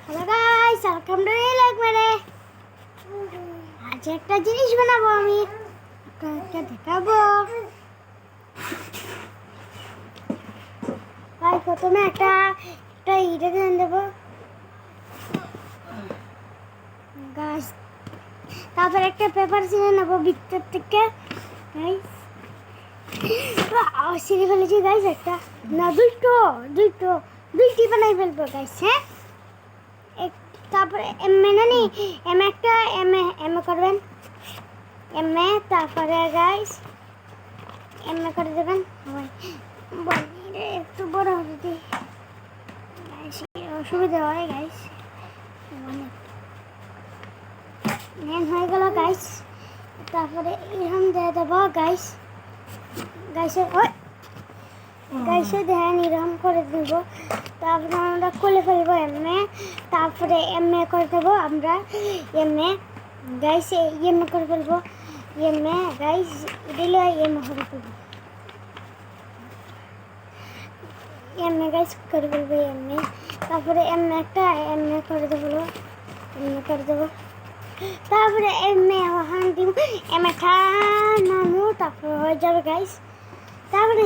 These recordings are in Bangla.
Hello guys, welcome to like মানে আজ একটা জিনিস বানাবো আমি আপনাদেরকে দেখাবো। গাইস প্রথমে একটা ইটা দিয়ে দেবো গাইস, তারপর একটা পেপার ছিঁড়ে নেবো ভিতর থেকে গাইস। ছিঁড়ে ফেলেছি গাইস, একটা না দুইটি বানাই ফেলবো গাইস। হ্যাঁ, তারপরে নি একটা এম করবেন, তারপরে গাইস করে দেবেন। একটু বড় হবে গাইস, অসুবিধা হয় গাইস। হয়ে গেল গাইস, তারপরে এরকম দিয়ে দেবো গাইস। গাইসে ধ্যান এরকম করে দেব, তারপরে আমরা খুলে ফেলবো তারপরে করে দেবো আমরা গাইস, করে ফেলবো গাইস, দিলে করে ফেলবো গাইস, করে ফেলবো তারপরে একটা করে দেবো তারপরে ওখান দিব নামু, তারপরে হয়ে যাবে গাইস। তারপরে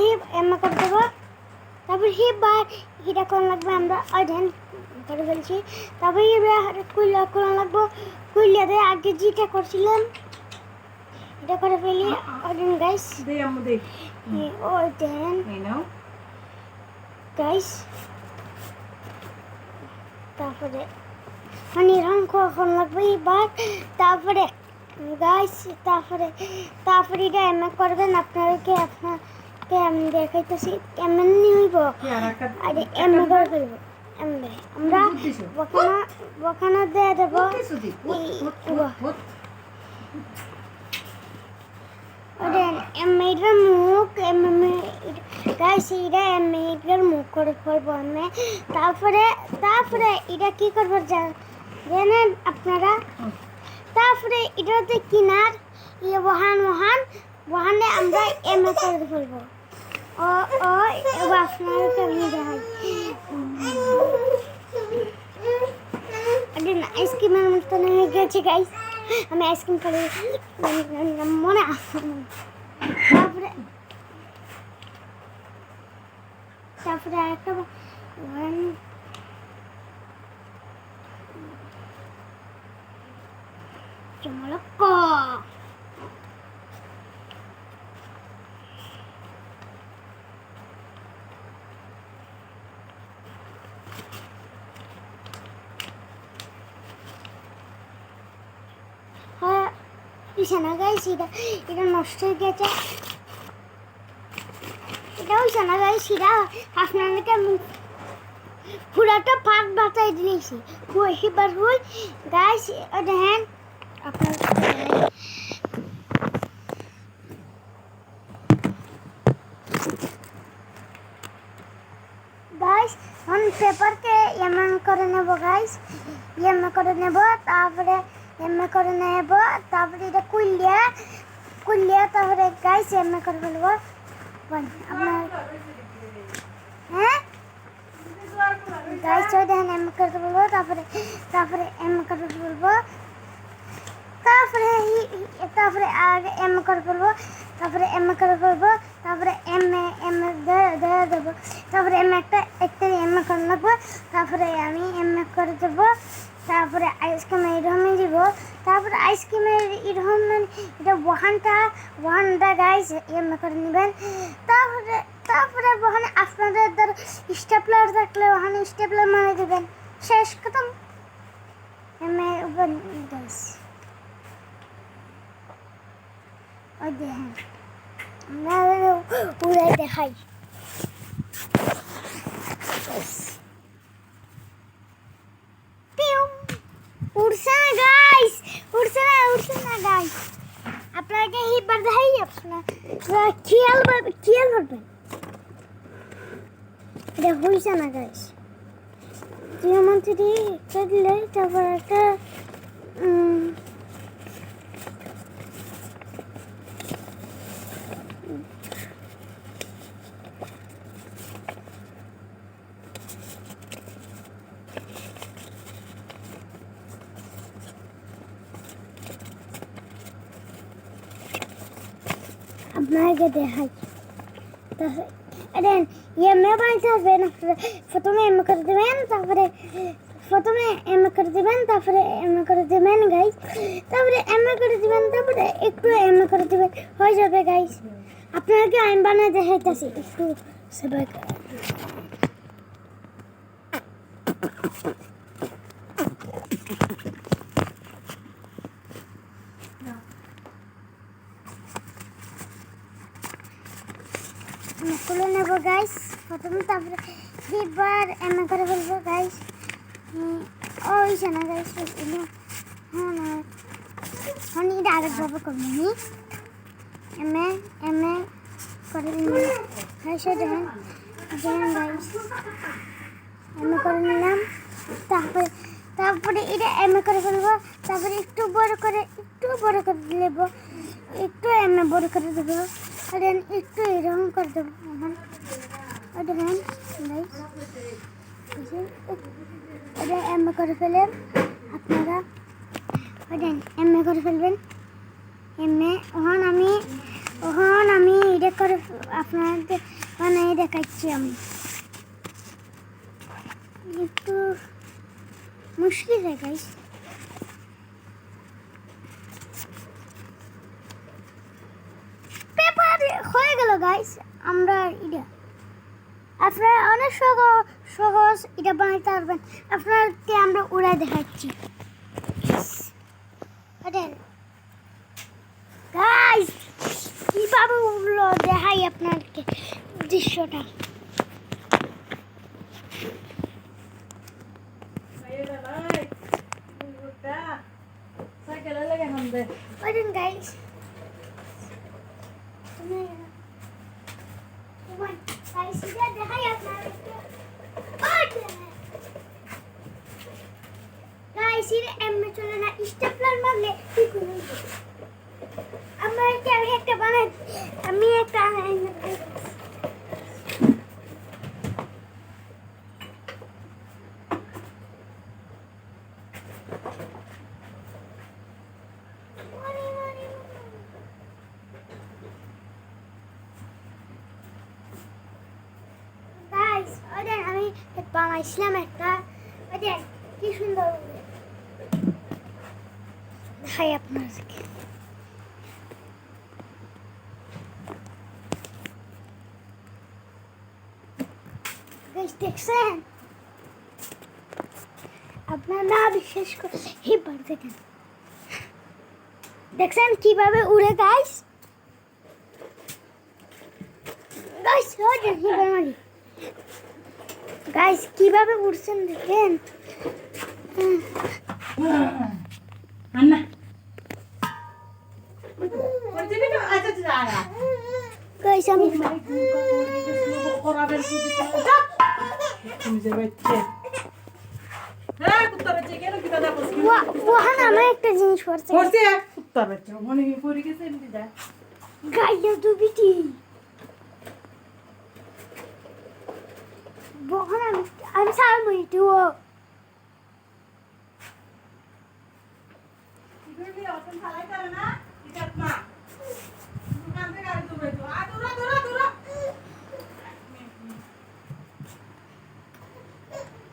করে দেবো, তারপরে এটা কোন লাগবে আমরা অধ্যয়ন করে ফেলছি। তারপরে কোন লাগবো কুইলিয়াতে আগে যেটা করছিলাম এটা করে ফেলি অধ্যয়ন গাইস। অধ্যয়ন গাইস, তারপরে রং কখন লাগবে এবার। তারপরে গাইস তারপরে এটা করবেন আপনাদেরকে আমি দেখাইতেছি কেমন হইব। আরে করে ফেলবো আমরা বখানা দিয়ে দেবো এটার মুখ গাইস, এটার মুখ করে ফেলবো আমি। তারপরে এটা কি করবো জানেন আপনারা? তারপরে এটাতে কিনার ওহানে আমরা করে ফেলবো। আপনাদেরকে আমি দেখাই আইসক্রিমের মতন হয়ে গেছে গাইস। আমি আইসক্রিম খাই মনে আসছে না। তারপরে একটা চমলক না গাইস, এটা নষ্ট হয়ে গেছে। এটাও শোনা গাইস, সেটা আপনাদেরকে পুরাটা পার্ট বাতাই দিয়েছি। এবার হই গাইস, দেখেন আপনার গাইস পেপারকে এমন করে নেব গাইস, করে নেব। তারপরে করে নেব, তারপরে এটা কুলিয়া তারপরে গাইস করে ফেলবো আপনার। হ্যাঁ গাইস, দেখেন করতে বলবো, তারপরে করে বলবো, তারপরে আগে করে বলবো, তারপরে করে বলবো, তারপরে দেবো, তারপরে একটা করে নেবো, তারপরে আমি করে দেবো। তারপরে আইসক্রিম এরকমই দিব, তারপরে আইসক্রিমের এরকম এটা ওয়ানটা গাইস করে নেবেন। তারপরে ওখানে আপনাদের ধর স্টেপলার থাকলে ওখানে স্টেপলার মানে দেবেন। শেষ খতম। গাইস ওই দেখেন আমরা উড়ে দেখাই। উড়ছে না গাইস, আপনাকে এইবার দেখাই। আপনারা খেয়াল করবেন, এটা হয়েছে না গাইস। একটা দিলে তারপর একটা আপনাকে দেখাই দেন এমএ বানাইতে হবে না প্রথমে এম করে দেবেন তারপরে প্রথমে এম করে দেবেন তারপরে এম করে দেবেন গাইস তারপরে এম করে দেবেন তারপরে একটু এম করে দেবেন হয়ে যাবে গাইস আপনাকে আমি বানাই দেখাইতেছি একটু সবাই খুলে নেব গাইস প্রথমে তারপরে দুইবার এম করে ফেলবো গাইস ওই না গাইস হ্যাঁ না আমি এটা আরেকভাবে করবো নি এম এ করে গাইস দেখেন গাইস এম করে নিলাম তারপরে এটা এম করে ফেলবো তারপরে একটু বড় করে দেবো একটু এম বড় করে দেবো আর একটু এরকম করে দেবো দেখেন এটা এম করে ফেলেন আপনারা এম করে ফেলবেন ওখান আমি এটা করে আপনাদের বানিয়ে দেখাচ্ছি আমি একটু মুশকিল হয় গাইস পেপার হয়ে গেল গাইস আমরা এটা আপনারা অনেক সহজ এটা বানাইতে পারবেন আপনাদেরকে আমরা উড়াই দেখাচ্ছি গাইস কিভাবে উড়লো দেখাই আপনাদেরকে দৃশ্যটা গাইস দেখাই আপনাদেরকে গাইস এটা এমনি চলে না স্টেপলার মারলে ঠিক হয়ে যাবে আমি একটা বানাই আমি একটা গাইস আমি বানাইছিলাম একটা কি সুন্দর দেখাই আপনাদেরকে দেখছেন আপনার না বিশ্বাস করে এবার দেখেন দেখছেন কিভাবে উড়ে গাইস গাইস কিভাবে উড়ছেন দেখেন গাইস আমি ওখানে আমার একটা জিনিস করছে গাইয়া দুবিটি আমি ছাড়বো একটু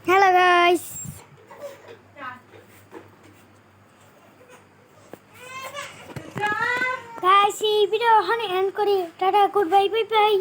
হ্যালো গাইস এই ভিডিও এখানে এন্ড করি tata good bye bye bye